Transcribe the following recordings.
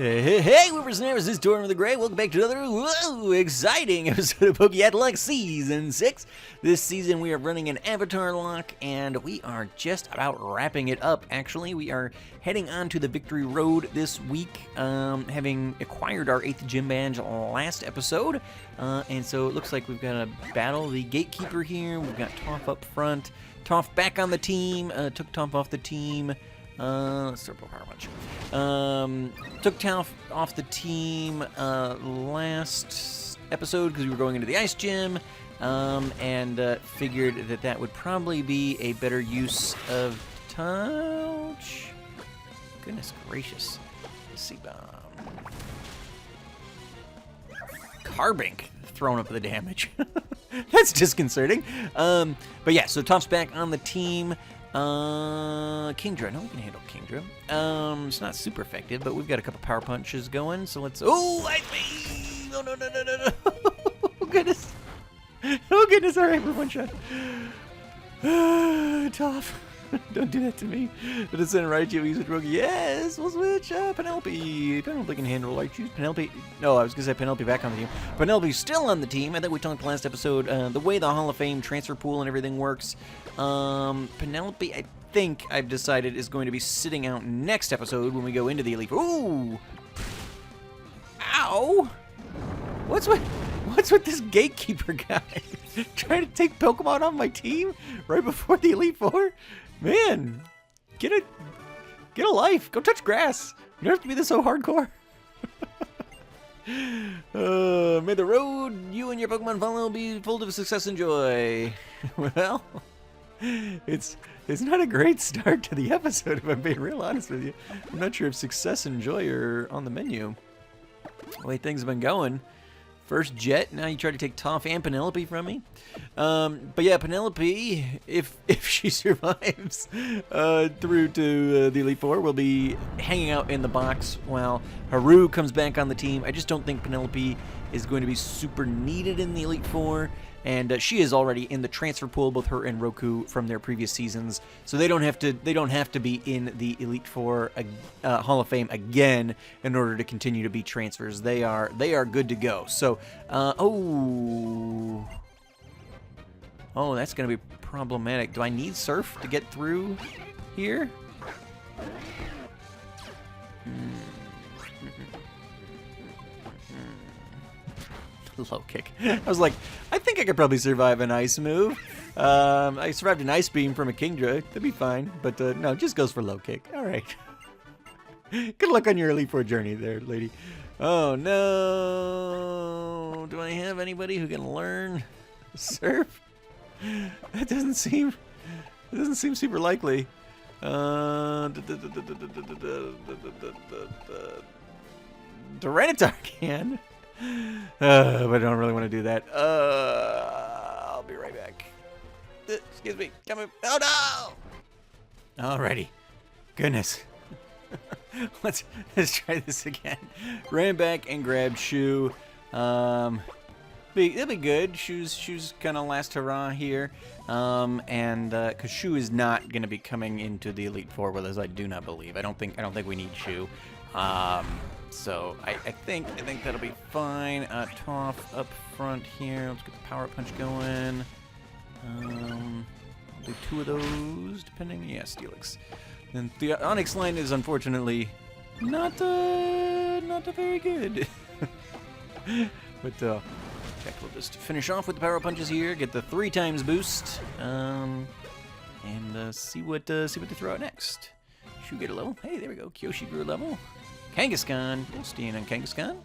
Hey, whippersnappers, this is Tortimer the Great. Welcome back to another exciting episode of Pokeath'locke Season 6. This season we are running an Avatar lock, and we are just about wrapping it up, actually. We are heading on to the Victory Road this week, having acquired our 8th gym badge last episode. And so it looks like we've got to battle the Gatekeeper here. We've got Toph up front. Toph back on the team. Took Toph off the team. Let's start with Power Punch. Took Toph off the team last episode because we were going into the ice gym, and figured that would probably be a better use of touch. Goodness gracious. C-Bomb. Carbink throwing up the damage. That's disconcerting. But yeah, so Toph's back on the team. Kingdra. No, we can handle Kingdra. It's not super effective, but we've got a couple power punches going, so let's... Oh, ice beam! No. Oh, goodness. Oh, goodness. All right, we're one shot. Toph. Don't do that to me. But it's in right, you use it rogue. Yes, we'll switch. Penelope. Penelope can handle. I choose Penelope. No, I was going to say Penelope back on the team. Penelope's still on the team. I think we talked last episode. The way the Hall of Fame transfer pool and everything works. Penelope, I think I've decided, is going to be sitting out next episode when we go into the Elite. Ooh! Ow! What's with this Gatekeeper guy? Trying to take Pokemon off my team right before the Elite Four? Man, get a life. Go touch grass. You don't have to be this so hardcore. May the road you and your Pokemon follow be full of success and joy. Well, it's not a great start to the episode, if I'm being real honest with you. I'm not sure if success and joy are on the menu. The way things have been going. First Jet, now you try to take Toph and Penelope from me. But yeah, Penelope, if she survives through to the Elite Four, will be hanging out in the box while Haru comes back on the team. I just don't think Penelope is going to be super needed in the Elite Four. And she is already in the transfer pool, both her and Roku from their previous seasons, so they don't have to be in the Elite Four Hall of Fame again in order to continue to be transfers. They are good to go. So, oh, that's gonna be problematic. Do I need Surf to get through here? Low kick. I was like, I think I could probably survive an ice move. I survived an ice beam from a Kingdra. That'd be fine. But no, it just goes for low kick. All right. Good luck on your Elite Four journey there, lady. Oh, no. Do I have anybody who can learn Surf? That doesn't seem super likely. Tyranitar can. But I don't really want to do that. I'll be right back. Excuse me. Come on. Oh no! Alrighty. Goodness. Let's try this again. Ran back and grabbed Shu. It'll be good. Shu's kind of last hurrah here. And because Shu is not going to be coming into the Elite Four with us, I do not believe. I don't think we need Shu. So I think that'll be fine. Toph up front here. Let's get the power punch going. I'll do 2 of those, depending. Yeah, Steelix. And the Onyx line is unfortunately not very good. But check. We'll just finish off with the power punches here. Get the 3 times boost. And see what they throw out next. Should get a level. Hey, there we go. Kyoshi grew a level. Kangaskhan, we'll stay in on Kangaskhan.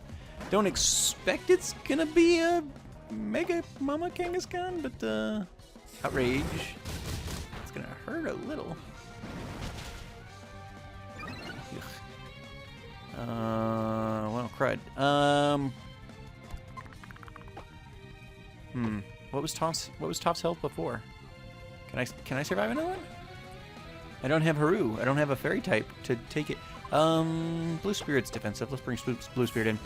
Don't expect it's gonna be a Mega Mama Kangaskhan, but Outrage. It's gonna hurt a little. Well, crud. What was Toph's health before? Can I survive another one? I don't have Haru. I don't have a fairy type to take it. Blue Spirit's defensive. Let's bring Blue Spirit in.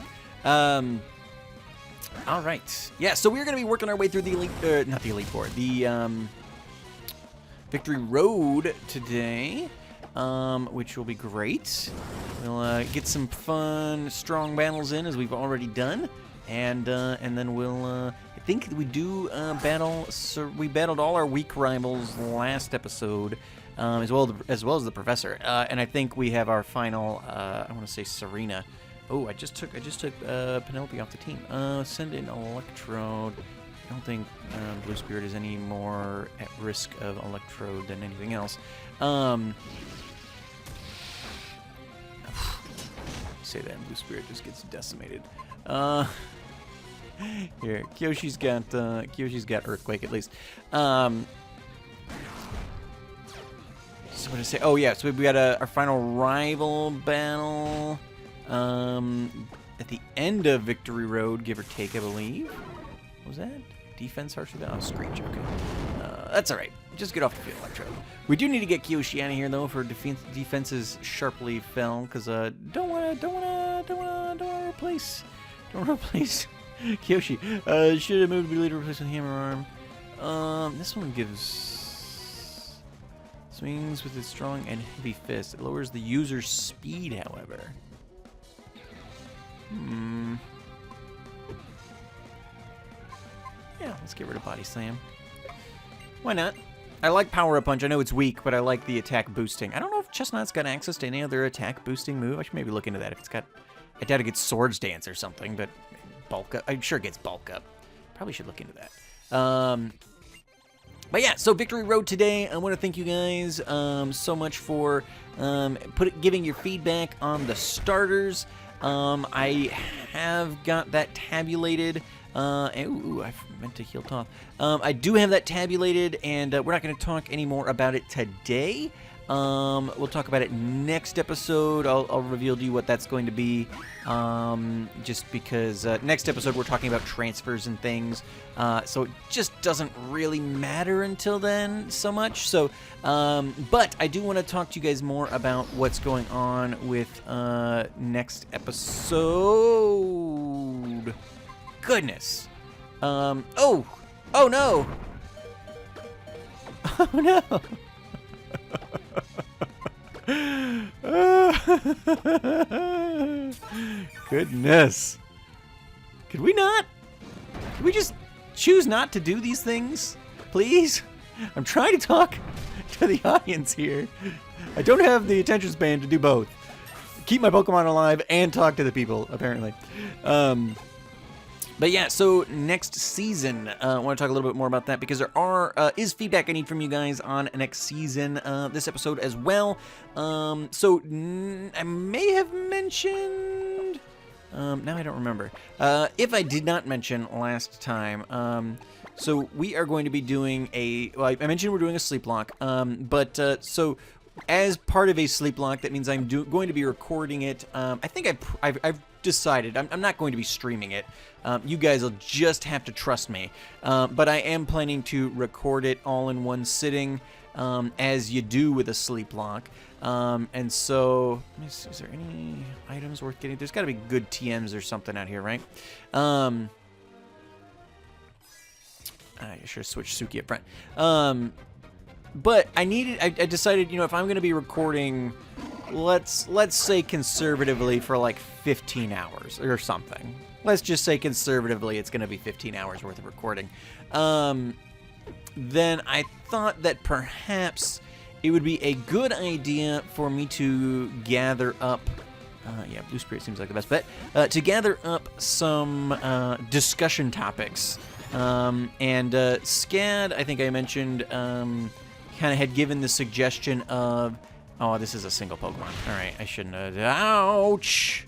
All right. Yeah, so we're going to be working our way through the Elite, not the Elite Four, the Victory Road today. which will be great. We'll get some fun, strong battles in, as we've already done. And then we'll, I think we do battle, so we battled all our weak rivals last episode, as well as the Professor. And I think we have our final, I want to say Serena. Oh, I just took Penelope off the team. Send in Electrode. I don't think Blue Spirit is any more at risk of Electrode than anything else. Say that, and Blue Spirit just gets decimated. Here, Kyoshi's got Earthquake at least. So what did I say? Oh yeah, so we got our final rival battle. At the end of Victory Road, give or take, I believe. What was that? Defense harsh with that? Oh, Screech, okay. That's alright. Just get off the field, Electro. We do need to get Kyoshi out of here, though, for defenses sharply fell, because, don't wanna replace Kyoshi. Should have moved to be leader, replaced with Hammer Arm. This one gives swings with its strong and heavy fist. It lowers the user's speed, however. Yeah, let's get rid of Body Slam. Why not? I like Power Up Punch. I know it's weak, but I like the attack boosting. I don't know if Chestnut's got access to any other attack boosting move. I should maybe look into that if it's got... I doubt it gets Swords Dance or something, but Bulk Up. I'm sure it gets Bulk Up. Probably should look into that. But yeah, so Victory Road today. I want to thank you guys so much for giving your feedback on the starters. I have got that tabulated. Ooh, I meant to heal Toth. I do have that tabulated, and we're not going to talk any more about it today. We'll talk about it next episode. I'll reveal to you what that's going to be. Just because next episode we're talking about transfers and things. So it just doesn't really matter until then so much. So, but I do want to talk to you guys more about what's going on with next episode. Goodness. Oh no. Oh no. Goodness. Could we not? Could we just choose not to do these things? Please? I'm trying to talk to the audience here. I don't have the attention span to do both. Keep my Pokemon alive and talk to the people, apparently. But yeah, so next season, I want to talk a little bit more about that because there is feedback I need from you guys on next season, this episode as well. So I may have mentioned, now I don't remember. If I did not mention last time, so we are going to be doing well, I mentioned we're doing a sleep lock, so as part of a sleep lock, that means I'm going to be recording it. I think I've decided I'm not going to be streaming it. You guys will just have to trust me. But I am planning to record it all in one sitting, as you do with a sleep lock. And so, let me see, is there any items worth getting? There's got to be good TMs or something out here, right? I should have switched Suki up front. But I decided, if I'm going to be recording, let's say conservatively for like 15 hours or something. Let's just say conservatively it's going to be 15 hours worth of recording. Then I thought that perhaps it would be a good idea for me to gather up, yeah, Blue Spirit seems like the best bet, to gather up some discussion topics. And Scad, I think I mentioned, kind of had given the suggestion of, oh, this is a single Pokemon. All right, I shouldn't have. Ouch!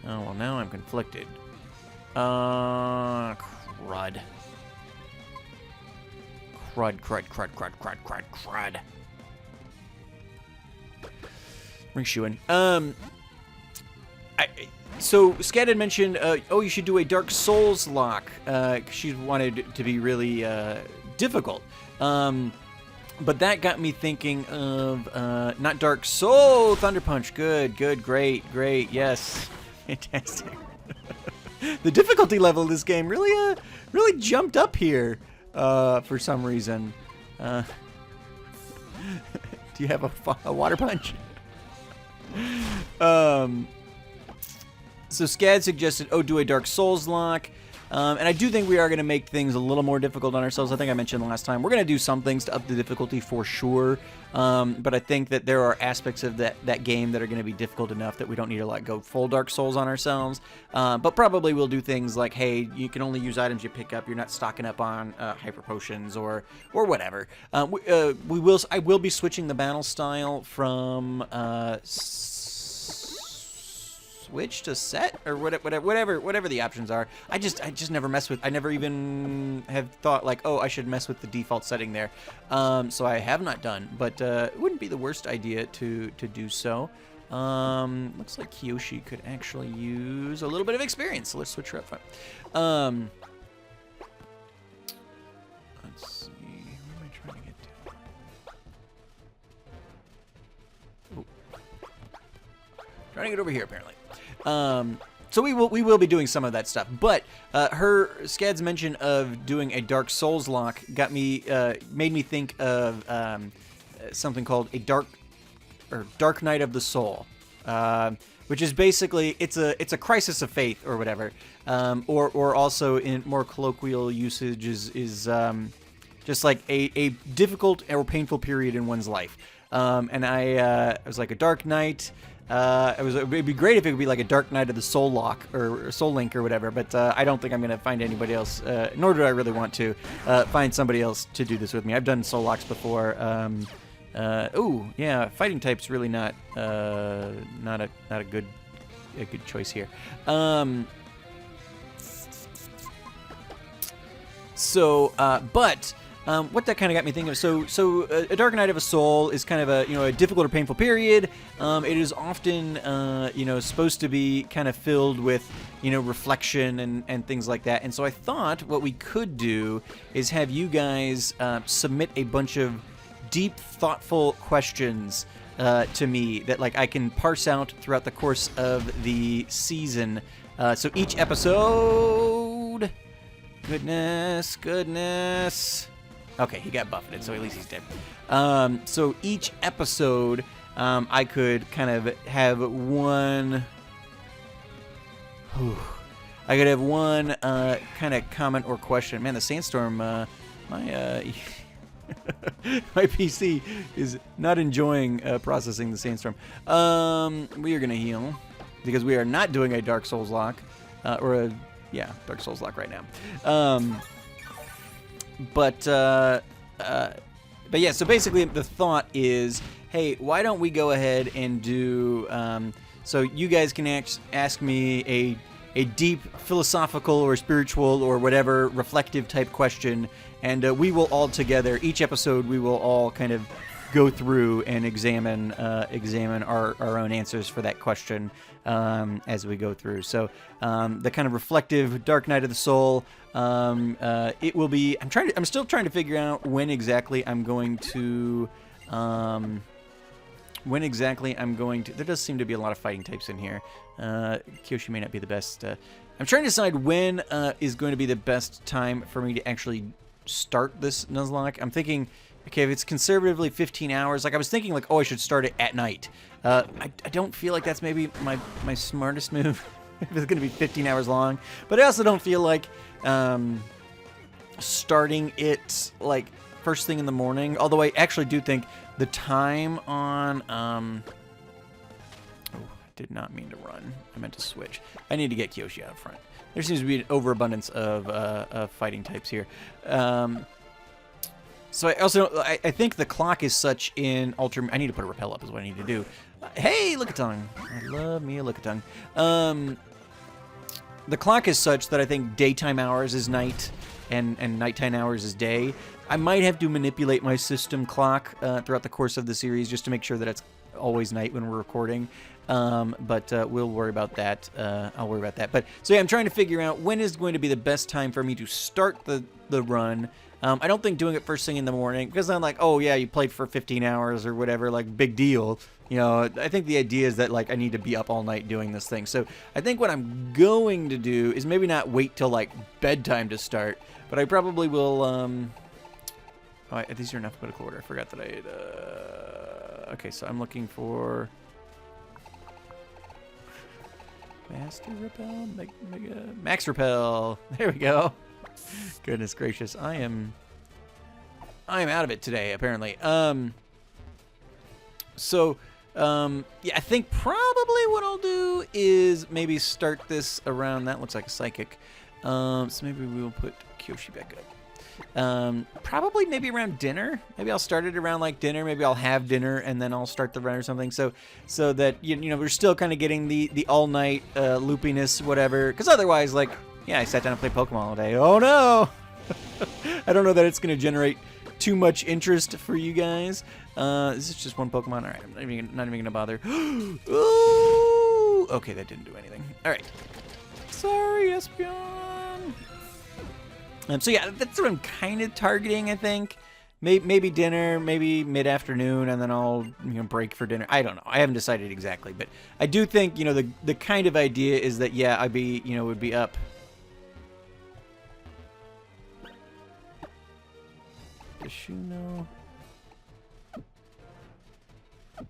Oh, well, now I'm conflicted. Crud. Crud. Ring-shooing. So, Scad had mentioned, oh, you should do a Dark Souls lock. She wanted it to be really difficult. But that got me thinking of, not Dark Soul, Thunder Punch. Good, great, yes. Fantastic. The difficulty level of this game really jumped up here, for some reason. Do you have a water punch? So Scad suggested, do a Dark Souls lock. And I do think we are going to make things a little more difficult on ourselves. I think I mentioned last time. We're going to do some things to up the difficulty for sure. But I think that there are aspects of that game that are going to be difficult enough that we don't need to go full Dark Souls on ourselves. But probably we'll do things like, hey, you can only use items you pick up. You're not stocking up on hyper potions or whatever. I will be switching the battle style from switch to set or whatever the options are. I just never mess with. I never even have thought I should mess with the default setting there. So I have not done, but it wouldn't be the worst idea to do so. Looks like Kiyoshi could actually use a little bit of experience. So let's switch her up front. Let's see. Where am I trying to get to? Trying to get over here apparently. So we will be doing some of that stuff, but Scad's mention of doing a Dark Souls lock made me think of something called a Dark Night of the Soul, which is basically it's a crisis of faith or whatever, or also in more colloquial usage is just like a difficult or painful period in one's life, and it was like a dark night. It'd be great if it would be like a Dark Night of the Soul Lock or Soul Link or whatever, but I don't think I'm going to find anybody else, nor do I really want to find somebody else to do this with me. I've done Soul Locks before. Yeah, fighting type's really not a good choice here. What that kind of got me thinking of, so a Dark Night of a Soul is kind of a difficult or painful period. It is often supposed to be kind of filled with reflection and things like that. And so I thought what we could do is have you guys submit a bunch of deep, thoughtful questions to me that I can parse out throughout the course of the season. So each episode, goodness. Okay, he got buffeted, so at least he's dead. So each episode, I could kind of have one... I could have one kind of comment or question. Man, the sandstorm, my PC is not enjoying processing the sandstorm. We are going to heal, because we are not doing a Dark Souls lock, Dark Souls lock right now. But yeah, so basically the thought is, hey, why don't we go ahead and do, so you guys can ask me a deep philosophical or spiritual or whatever reflective type question, and we will all together, each episode, we will all kind of go through and examine our own answers for that question as we go through. So the kind of reflective Dark Night of the Soul, it will be. I'm still trying to figure out when exactly I'm going to. There does seem to be a lot of fighting types in here. Kiyoshi may not be the best. I'm trying to decide when is going to be the best time for me to actually start this Nuzlocke. I'm thinking, okay, if it's conservatively 15 hours, I was thinking I should start it at night. I don't feel like that's maybe my smartest move if it's going to be 15 hours long. But I also don't feel like starting it first thing in the morning. Although I actually do think the time on I did not mean to run. I meant to switch. I need to get Kiyoshi out front. There seems to be an overabundance of fighting types here. So I think the clock is such in Ultra. I need to put a rappel up is what I need to do. Hey, Lickitung. I love me a Lickitung. The clock is such that I think daytime hours is night and nighttime hours is day. I might have to manipulate my system clock throughout the course of the series just to make sure that it's always night when we're recording. But we'll worry about that. I'll worry about that. But so yeah, I'm trying to figure out when is going to be the best time for me to start the run. I don't think doing it first thing in the morning, because I'm like, oh yeah, you played for 15 hours or whatever, big deal. I think the idea is that I need to be up all night doing this thing. So I think what I'm going to do is maybe not wait till bedtime to start, but I probably will Oh, these are in alphabetical order. I forgot that I had... okay, so I'm looking for... Master Repel? Mega... Max Repel! There we go. Goodness gracious. I am out of it today, apparently. Yeah, I think probably what I'll do is maybe start this around... That looks like a psychic. So maybe we'll put Kyoshi back up. Probably maybe around dinner. Maybe I'll start it around like dinner. Maybe I'll have dinner and then I'll start the run or something. So that you know we're still kind of getting the all night loopiness, whatever. Because otherwise, like, yeah, I sat down and played Pokemon all day. Oh no! I don't know that it's gonna generate too much interest for you guys. This is just one Pokemon. All right, I'm not even gonna bother. Ooh! Okay, that didn't do anything. All right. Sorry, Espeon. So yeah, that's what I'm kind of targeting, I think. Maybe dinner, maybe mid-afternoon, and then I'll break for dinner. I don't know. I haven't decided exactly, but I do think the kind of idea is that yeah, I'd be would be up. Does Shu know?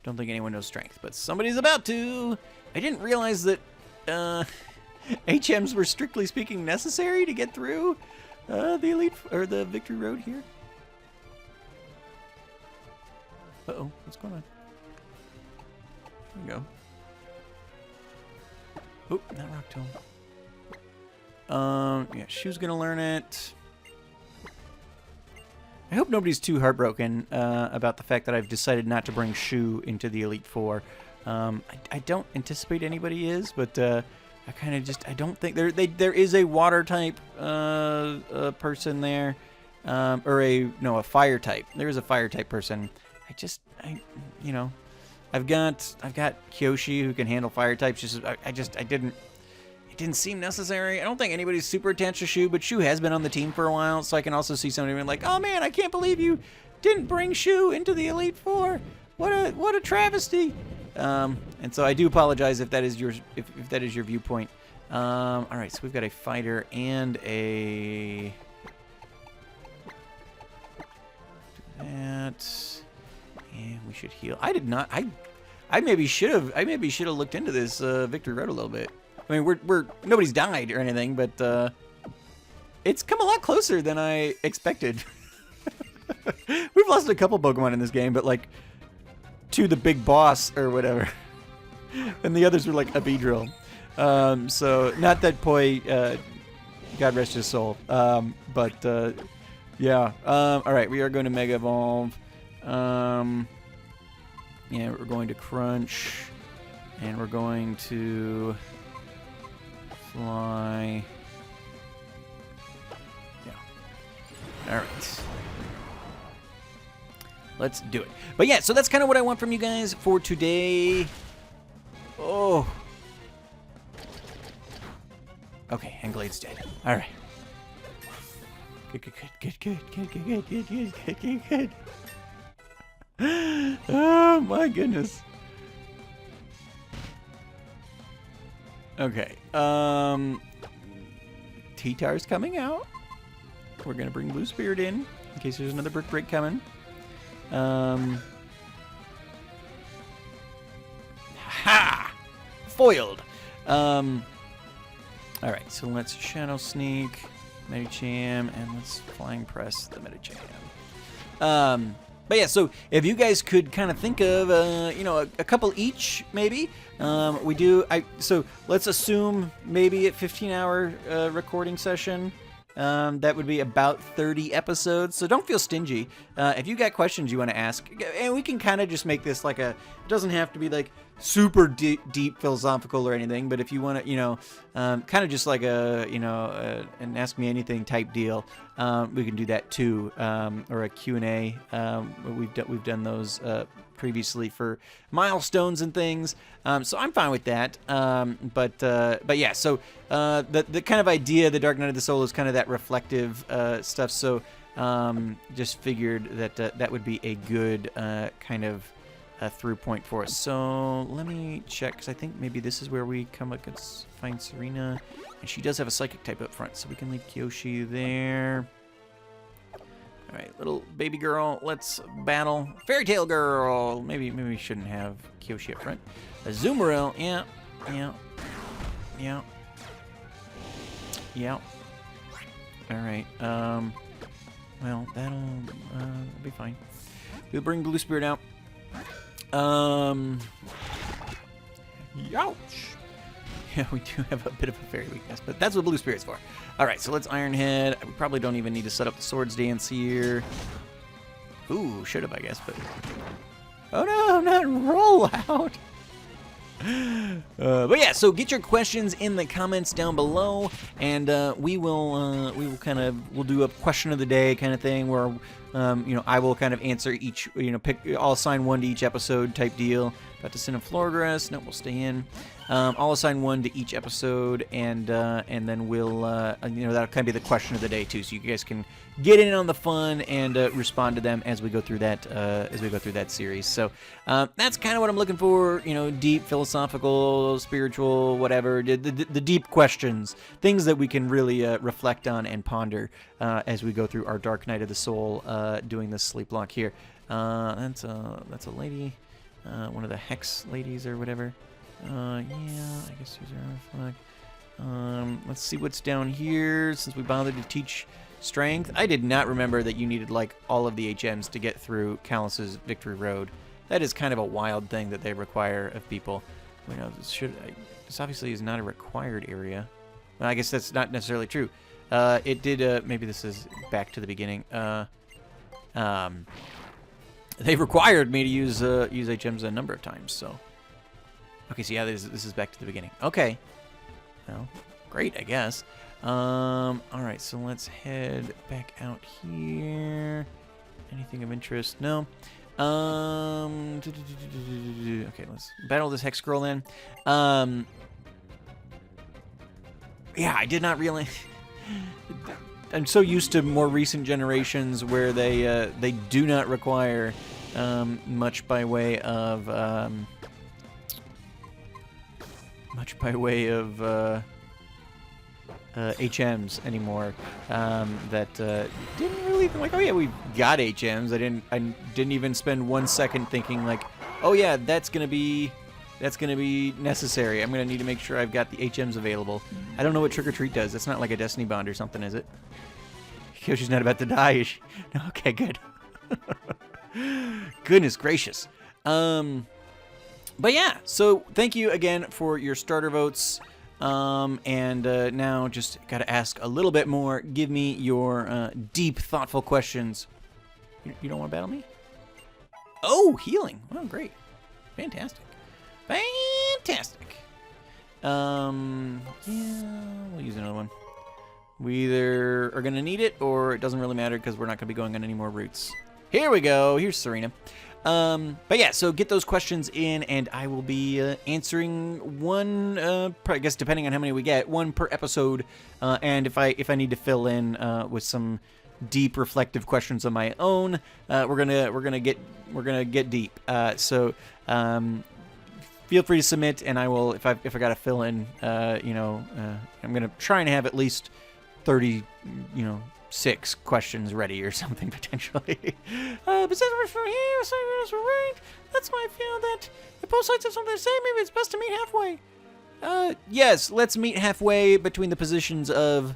Don't think anyone knows strength, but somebody's about to. I didn't realize that HMs were strictly speaking necessary to get through. The elite or the victory road here. Uh-oh, what's going on? There we go. Oh, not Rock Tomb. Yeah, Shu's gonna learn it. I hope nobody's too heartbroken about the fact that I've decided not to bring Shu into the Elite Four. I don't anticipate anybody is, but I kind of just, I don't think there is a water type person there, or a fire type. There is a fire type person. I've got Kyoshi who can handle fire types. It didn't seem necessary. I don't think anybody's super attached to Shu, but Shu has been on the team for a while, so I can also see somebody being like, oh man, I can't believe you didn't bring Shu into the Elite Four. What a travesty. And so I do apologize if that is your viewpoint. All right, so we've got a fighter and a do that, and we should heal. I did not. I maybe should have looked into this victory road a little bit. I mean, nobody's died or anything, but it's come a lot closer than I expected. We've lost a couple Pokemon in this game, but like to the big boss or whatever. And the others were like a Beedrill. So not that Poi, God rest his soul. But yeah. All right, we are going to Mega Evolve. Yeah, we're going to Crunch, and we're going to Fly. Yeah. All right. Let's do it. But yeah, so that's kind of what I want from you guys for today. Oh. Okay, and Glade's dead. All right. Good. Oh my goodness. Okay. T-Tar's coming out. We're gonna bring Blue Spirit in case there's another Brick Break coming. Ha! Foiled. All right, so let's Shadow Sneak, Medicham, and let's Flying Press the Medicham. But yeah, so if you guys could kind of think of, a couple each, maybe. So let's assume maybe a 15-hour recording session. That would be about 30 episodes, so don't feel stingy. If you got questions you want to ask, and we can kind of just make this like it doesn't have to be like super deep philosophical or anything, but if you want to, kind of just like an Ask Me Anything type deal, we can do that too, or a Q&A. We've done those previously for milestones and things, so I'm fine with that. But yeah, so the kind of idea, the Dark Night of the Soul, is kind of that reflective stuff. So just figured that that would be a good kind of through point for us. So let me check, because I think maybe this is where we come up and find Serena, and she does have a Psychic type up front, so we can leave Kyoshi there. right, little baby girl, let's battle. Fairy Tale Girl. Maybe we shouldn't have Kyoshi up front. Azumarill, yeah. All right. Well, that'll be fine. We'll bring Blue Spirit out. Youch. Yeah, we do have a bit of a fairy weakness, but that's what Blue Spirit's for. All right, so let's Iron Head. We probably don't even need to set up the Swords Dance here. Ooh, should have, I guess, but... Oh, no, not roll out. But yeah, so get your questions in the comments down below, and we will we'll do a question of the day kind of thing where I will kind of answer each, I'll assign one to each episode type deal. About to send a Florgrass. No, we'll stay in. I'll assign one to each episode, and then we'll that'll kind of be the question of the day too, so you guys can get in on the fun and respond to them as we go through that series. So that's kind of what I'm looking for. Deep philosophical, spiritual, whatever, the deep questions, things that we can really reflect on and ponder as we go through our Dark Night of the Soul, doing this SLAP-A-POW here. That's a lady. One of the Hex ladies or whatever. Yeah, I guess these are flag. Let's see what's down here since we bothered to teach strength. I did not remember that you needed like all of the HMs to get through Calus's Victory Road. That is kind of a wild thing that they require of people. This obviously is not a required area. Well, I guess that's not necessarily true. It did. Maybe this is back to the beginning. They required me to use HMs a number of times, so... Okay, so yeah, this is back to the beginning. Okay. Well, great, I guess. Alright, so let's head back out here. Anything of interest? No. Okay, let's battle this Hex Girl then. Yeah, I did not realize... I'm so used to more recent generations where they do not require much by way of HMs anymore. That didn't really think like, oh yeah, we got HMs. I didn't even spend 1 second thinking like, oh yeah, that's gonna be necessary. I'm gonna need to make sure I've got the HMs available. I don't know what Trick or Treat does. That's not like a Destiny Bond or something, is it? Kyoshi's not about to die, is she? No, okay, good. Goodness gracious. But yeah, so thank you again for your starter votes. And now just gotta ask a little bit more. Give me your deep, thoughtful questions. You don't want to battle me? Oh, healing. Oh, great. Fantastic. Fantastic. Yeah, we'll use another one. We either are going to need it or it doesn't really matter because we're not going to be going on any more routes. Here we go. Here's Serena. But yeah, so get those questions in and I will be answering one, I guess depending on how many we get, one per episode. And if I need to fill in with some deep reflective questions of my own, we're gonna get deep. So feel free to submit, and I will, if I got to fill in, I'm gonna try and have at least 36 questions ready or something potentially. Besides from here, so right. That's why I feel that the post sites have something to say. Maybe it's best to meet halfway. Yes, let's meet halfway between the positions of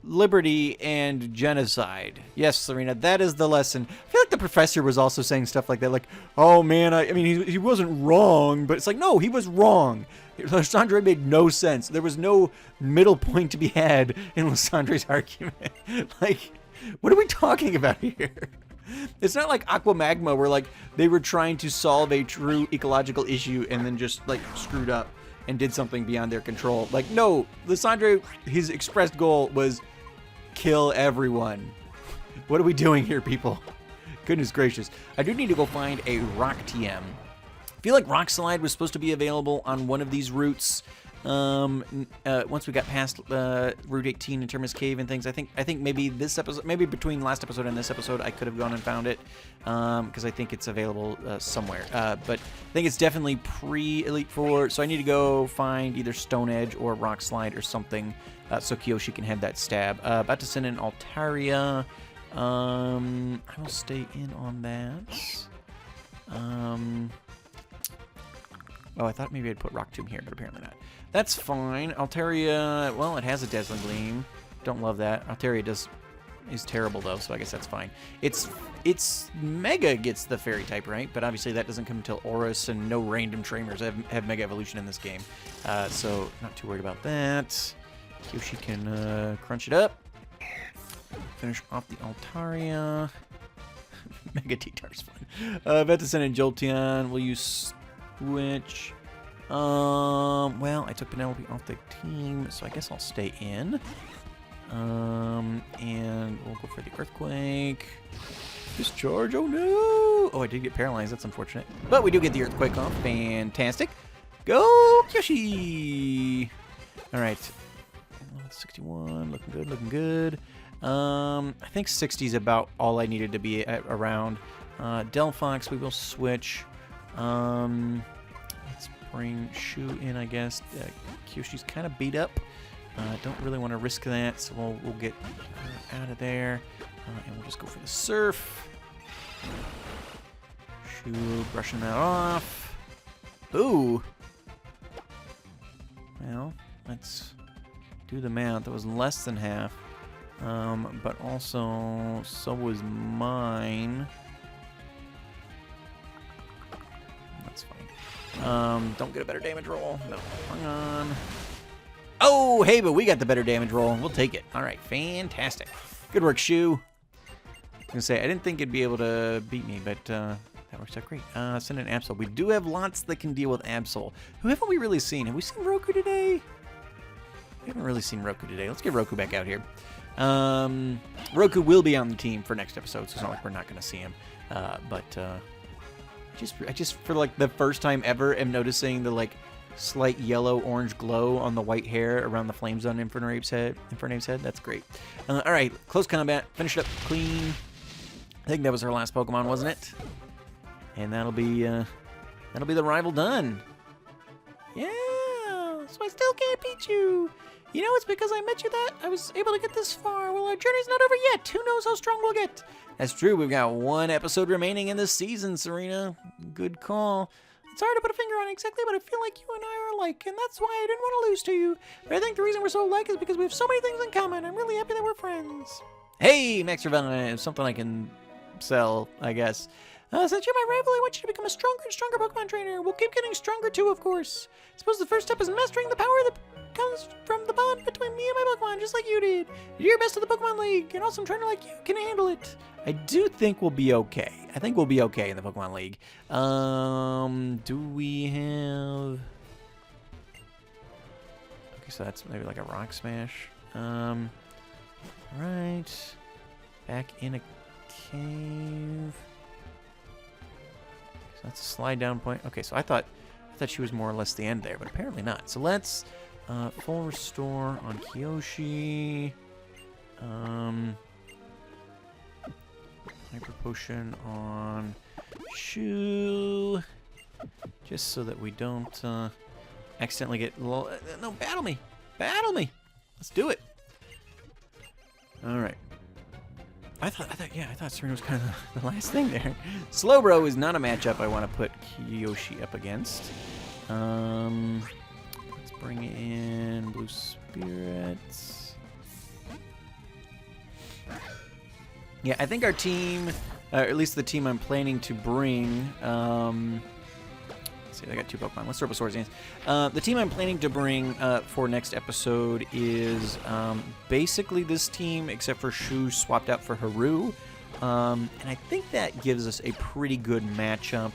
liberty and genocide. Yes, Serena, that is the lesson. I feel like the professor was also saying stuff like that, like, oh man, I mean, he wasn't wrong, but it's like, no, he was wrong. Lysandre made no sense. There was no middle point to be had in Lysandre's argument. Like, what are we talking about here? It's not like Aqua Magma where, like, they were trying to solve a true ecological issue and then just, like, screwed up and did something beyond their control. Like, no, Lysandre, his expressed goal was kill everyone. What are we doing here, people? Goodness gracious. I do need to go find a Rock TM. I feel like Rock Slide was supposed to be available on one of these routes. Once we got past Route 18 and Terminus Cave and things, I think maybe this episode, maybe between last episode and this episode, I could have gone and found it, because I think it's available somewhere. But I think it's definitely pre-Elite Four, so I need to go find either Stone Edge or Rock Slide or something, so Kyoshi can have that stab. About to send in Altaria. I will stay in on that. Oh, I thought maybe I'd put Rock Tomb here, but apparently not. That's fine. Altaria, well, it has a Dazzling Gleam. Don't love that. Altaria is terrible, though, so I guess that's fine. It's Mega gets the Fairy type, right? But obviously that doesn't come until Aurus, and no random trainers have Mega Evolution in this game. So not too worried about that. Kyoshi can crunch it up. Finish off the Altaria. Mega T-Tar's fun. Vetasen and Jolteon. Will you switch? Well, I took Penelope off the team, so I guess I'll stay in. And we'll go for the Earthquake. Discharge, oh no! Oh, I did get paralyzed, that's unfortunate. But we do get the Earthquake off, fantastic. Go, Kyoshi! Alright. 61, looking good, looking good. I think 60 is about all I needed to be around. Delphox, we will switch. Let's bring Shu in, I guess. Kyoshi's kind of beat up. Don't really want to risk that, so we'll get out of there. And we'll just go for the Surf. Shu, brushing that off. Ooh! Well, let's do the math. That was less than half. But also, so was mine. That's fine. Don't get a better damage roll. No, hang on. Oh, hey, but we got the better damage roll. We'll take it. All right, fantastic. Good work, Shu. I was going to say, I didn't think it'd be able to beat me, but that works out great. Send an Absol. We do have lots that can deal with Absol. Who haven't we really seen? Have we seen Roku today? We haven't really seen Roku today. Let's get Roku back out here. Roku will be on the team for next episode, so it's not like we're not going to see him. But I just for like the first time ever am noticing the like slight yellow-orange glow on the white hair around the flame zone in Infernape's head. That's great. All right, close combat. Finish it up clean. I think that was our last Pokemon, wasn't it? And that'll be the rival done. Yeah, so I still can't beat you. You know, it's because I met you that I was able to get this far. Well, our journey's not over yet. Who knows how strong we'll get? That's true. We've got one episode remaining in this season, Serena. Good call. It's hard to put a finger on exactly, but I feel like you and I are alike, and that's why I didn't want to lose to you. But I think the reason we're so alike is because we have so many things in common. I'm really happy that we're friends. Hey, Max Ravenna is something I can sell, I guess. Since you're my rival, I want you to become a stronger and stronger Pokemon trainer. We'll keep getting stronger too, of course. I suppose the first step is mastering the power that comes from the bond between me and my Pokemon, just like you did. You're best of the Pokemon League, and awesome trainer like you can handle it. I do think we'll be okay. I think we'll be okay in the Pokemon League. Do we have... Okay, so that's maybe like a Rock Smash. Right. Back in a cave. So that's a slide down point. Okay, so I thought she was more or less the end there, but apparently not. So let's full restore on Kyoshi. Hyper Potion on Shu. Just so that we don't accidentally get... No, battle me! Battle me! Let's do it! Alright. I thought Serena was kind of the last thing there. Slowbro is not a matchup I want to put Kyoshi up against. Let's bring in Blue Spirits. Yeah, I think our team, or at least the team I'm planning to bring, let's see, I got two Pokemon. Let's throw up a Swords Dance. The team I'm planning to bring for next episode is basically this team, except for Shu swapped out for Haru. And I think that gives us a pretty good matchup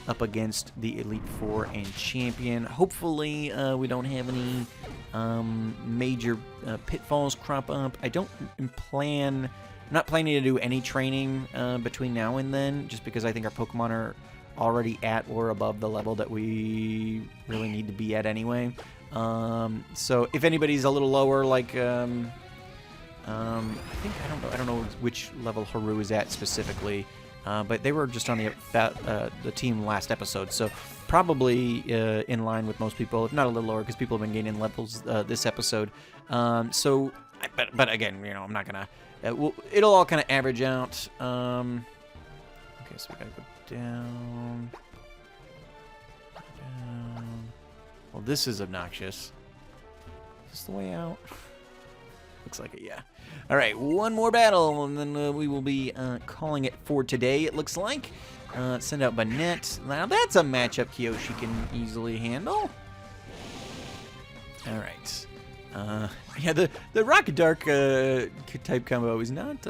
up against the Elite Four and Champion. Hopefully, we don't have any major pitfalls crop up. I'm not planning to do any training between now and then, just because I think our Pokemon are already at or above the level that we really need to be at anyway. So if anybody's a little lower, like I don't know which level Haru is at specifically, but they were just on the team last episode, so probably in line with most people, if not a little lower, because people have been gaining levels this episode. But again, you know, I'm not gonna it'll all kind of average out. Okay, so we gotta go down. Well, this is obnoxious. Is this the way out? Looks like it, yeah. All right, one more battle, and then we will be calling it for today, it looks like. Send out Banette. Now, that's a matchup Kyoshi can easily handle. All right. Yeah, the Rocket Dark type combo is not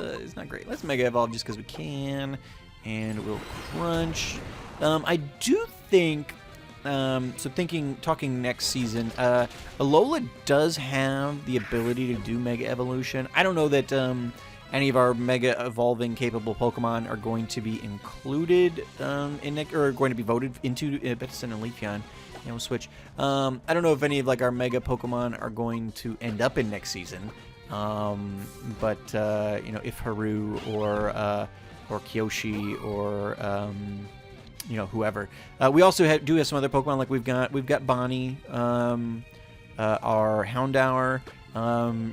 great. Let's Mega Evolve just because we can, and we'll Crunch. I do think... talking next season, Alola does have the ability to do Mega Evolution. I don't know that any of our Mega Evolving capable Pokemon are going to be included or going to be voted into Betson and Leafeon. Yeah, we'll switch. I don't know if any of our Mega Pokemon are going to end up in next season. But if Haru or Kyoshi or whoever. We also do have some other Pokemon, like we've got Bonnie, our Houndour.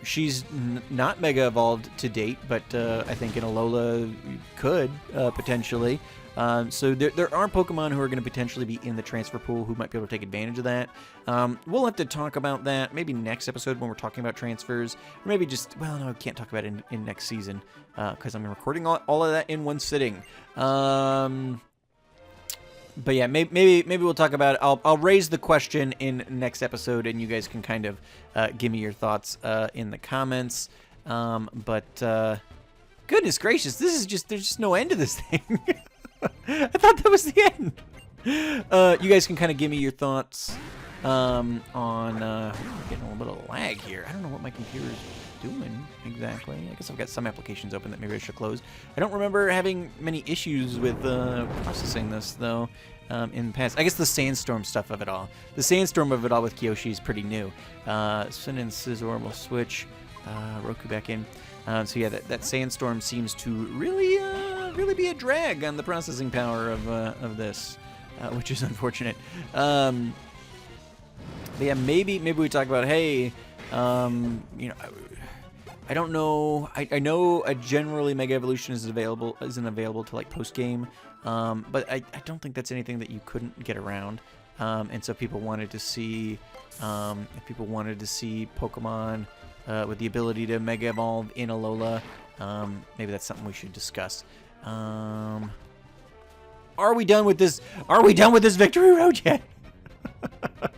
She's not Mega Evolved to date, but I think in Alola could potentially. So there are Pokemon who are going to potentially be in the transfer pool who might be able to take advantage of that. We'll have to talk about that maybe next episode when we're talking about transfers, or maybe just, well, no, I can't talk about it in next season because I'm recording all of that in one sitting. But yeah, maybe we'll talk about it. I'll raise the question in next episode, and you guys can kind of give me your thoughts in the comments. But goodness gracious, there's just no end to this thing. I thought that was the end. You guys can kind of give me your thoughts on. I'm getting a little bit of lag here. I don't know what my computer is doing exactly. I guess I've got some applications open that maybe I should close. I don't remember having many issues with processing this though in the past. I guess the sandstorm stuff of it all. The sandstorm of it all with Kyoshi is pretty new. Sin and Scizor will switch Roku back in. So yeah, that sandstorm seems to really be a drag on the processing power of this, which is unfortunate. But yeah, maybe we talk about, hey, I don't know. I know generally Mega Evolution isn't available to post game, but I don't think that's anything that you couldn't get around. And so people wanted to see Pokemon with the ability to Mega Evolve in Alola. Maybe that's something we should discuss. Are we done with this? Are we done with this victory road yet?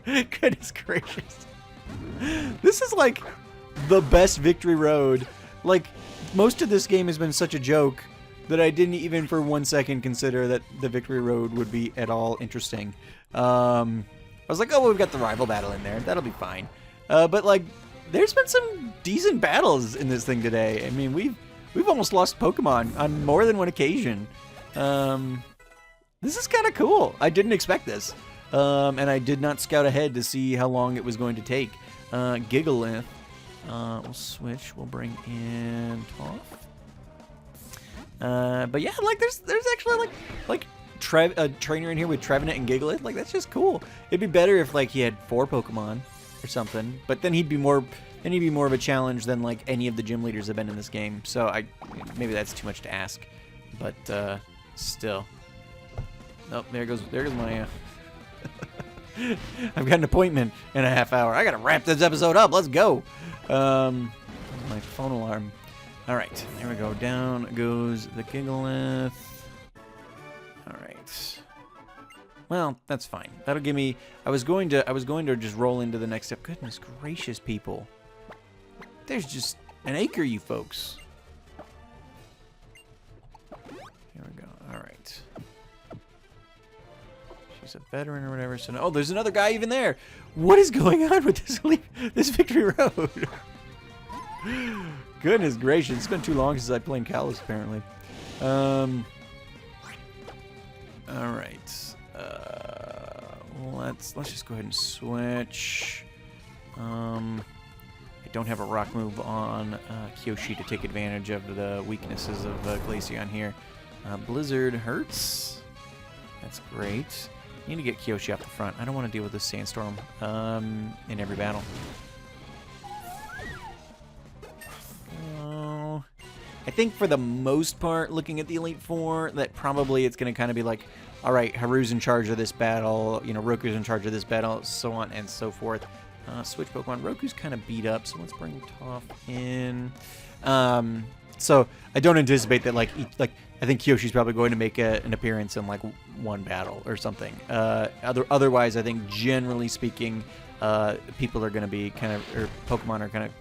Goodness gracious! This is like the best victory road. Like, most of this game has been such a joke that I didn't even for 1 second consider that the victory road would be at all interesting. I was like, oh, well, we've got the rival battle in there. That'll be fine. But like, there's been some decent battles in this thing today. I mean, we've almost lost Pokemon on more than one occasion. This is kind of cool. I didn't expect this. And I did not scout ahead to see how long it was going to take. Gigalith. We'll switch. We'll bring in Toph. But yeah, like there's actually like a trainer in here with Trevenant and Gigalith. Like, that's just cool. It'd be better if he had 4 Pokemon or something. But then he'd be more of a challenge than any of the gym leaders have been in this game. So maybe that's too much to ask. But still. Oh, there goes my. I've got an appointment in a half hour. I gotta wrap this episode up. Let's go. My phone alarm. All right, there we go. Down goes the Gigalith. All right. Well, that's fine. That'll give me. I was going to just roll into the next step. Goodness gracious, people. There's just an acre, you folks. Here we go. All right. She's a veteran or whatever. So oh, there's another guy even there. What is going on with this victory road? Goodness gracious, it's been too long since I played Kalos, apparently. All right. Let's just go ahead and switch. I don't have a rock move on Kyoshi to take advantage of the weaknesses of Glaceon here. Blizzard hurts. That's great. Need to get Kyoshi off the front. I don't want to deal with this sandstorm in every battle. Oh, I think for the most part, looking at the Elite Four, that probably it's going to kind of be like, all right, Haru's in charge of this battle, you know, Roku's in charge of this battle, so on and so forth. Switch Pokemon. Roku's kind of beat up, so let's bring Toph in. So I don't anticipate that, like I think Kyoshi's probably going to make an appearance in like one battle or something. Otherwise, I think generally speaking, people are going to be kind of, or Pokemon are kind of,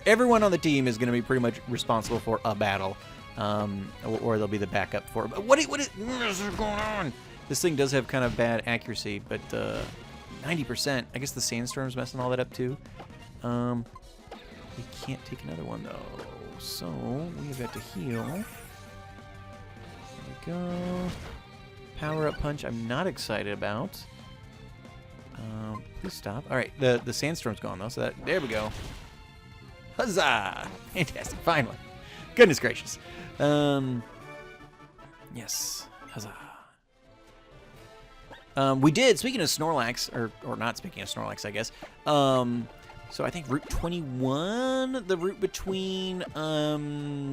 everyone on the team is going to be pretty much responsible for a battle, or they'll be the backup for it. But what is going on? This thing does have kind of bad accuracy, but 90%. I guess the Sandstorm's messing all that up too. We can't take another one though, so we've got to heal. There we go. Power up punch. I'm not excited about. Please stop. All right, the Sandstorm's gone though, so that there we go. Huzzah! Fantastic. Finally. Goodness gracious. Yes. Huzzah. We did, speaking of Snorlax, or not speaking of Snorlax, I guess. So I think Route 21, the route between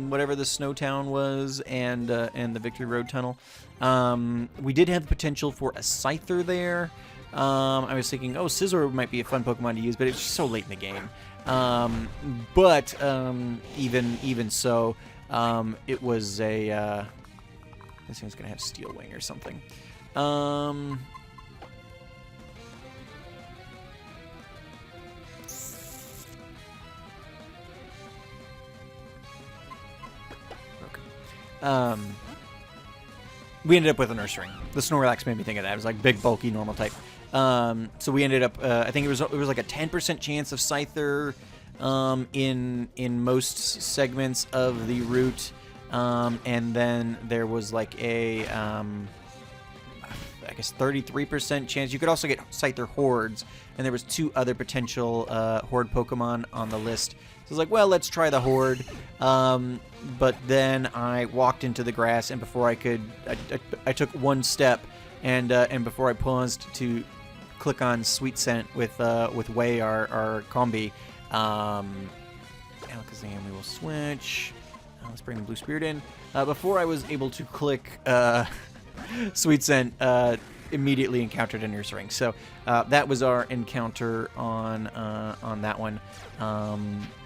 whatever the Snow Town was and the Victory Road Tunnel. We did have the potential for a Scyther there. I was thinking, oh, Scizor might be a fun Pokemon to use, but it's just so late in the game. But even so, it was a this thing's gonna have Steel Wing or something. We ended up with an Ursaring. The Snorlax made me think of that. It was like big, bulky, normal type. So we ended up, I think it was like a 10% chance of Scyther in most segments of the route, and then there was like a I guess 33% chance. You could also get Scyther Hordes, and there was 2 other potential Horde Pokemon on the list. So I was like, well, let's try the Horde. But then I walked into the grass, and before I could, I took one step, and before I paused to click on Sweet Scent with Wei, our combi, Alakazam, we will switch. Let's bring the Blue Spirit in. Before I was able to click Sweet Scent, immediately encountered an Ursaring. So that was our encounter on that one,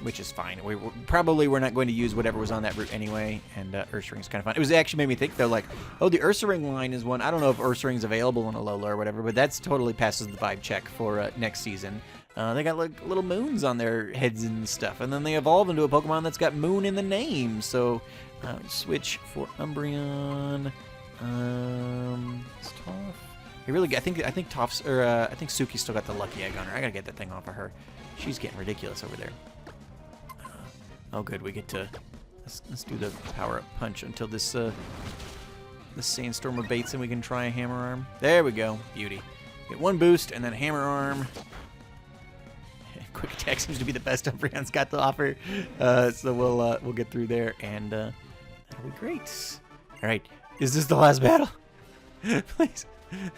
which is fine. We're not going to use whatever was on that route anyway, and Ursaring's kind of fun. It was actually made me think though, like, oh, the Ursaring line is one. I don't know if Ursaring's available in Alola or whatever, but that's totally passes the vibe check for next season. They got like little moons on their heads and stuff, and then they evolve into a Pokemon that's got moon in the name. So switch for Umbreon. It's Toph. I think Toph's, or I think Suki's still got the lucky egg on her. I gotta get that thing off of her. She's getting ridiculous over there. Oh, good. We get to let's do the power up punch until this Sandstorm abates, and we can try a Hammer Arm. There we go. Beauty. Get one boost and then Hammer Arm. Quick Attack seems to be the best Umbreon's got to offer, so we'll get through there, and that'll be great. All right. Is this the last battle? Please.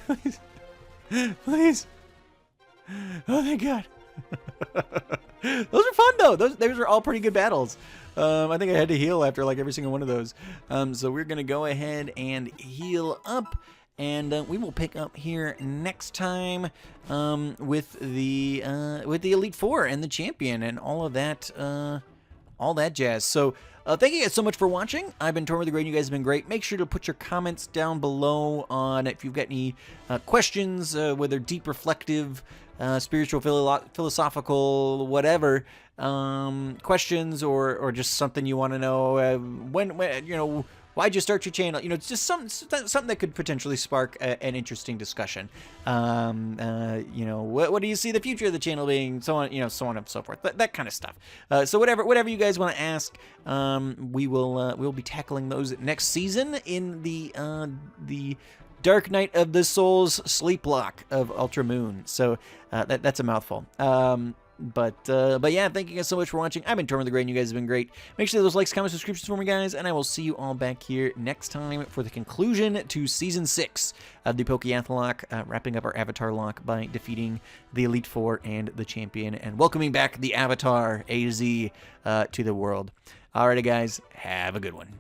Please. Please. Oh, thank God. Those are fun, though. Those are all pretty good battles. I think I had to heal after, like, every single one of those. So we're going to go ahead and heal up. And we will pick up here next time with the Elite Four and the Champion and all that jazz. So thank you guys so much for watching. I've been Tortimer the Great. You guys have been great. Make sure to put your comments down below on if you've got any questions, whether deep, reflective, spiritual, philosophical, whatever questions, or just something you want to know. When you know. Why'd you start your channel? You know, it's just something that could potentially spark an interesting discussion. You know, what do you see the future of the channel being? So on, you know, so on and so forth. That kind of stuff. So whatever you guys want to ask, we'll be tackling those next season in the Dark Night of the Souls SLAP-A-POW of Ultra Moon. So that's a mouthful. But yeah, thank you guys so much for watching. I've been Tortimer the Great, and you guys have been great. Make sure those likes, comments, subscriptions for me, guys, and I will see you all back here next time for the conclusion to Season 6 of the Pokeath'locke, wrapping up our Avatar lock by defeating the Elite Four and the Champion, and welcoming back the Avatar, AZ, to the world. Alrighty, guys. Have a good one.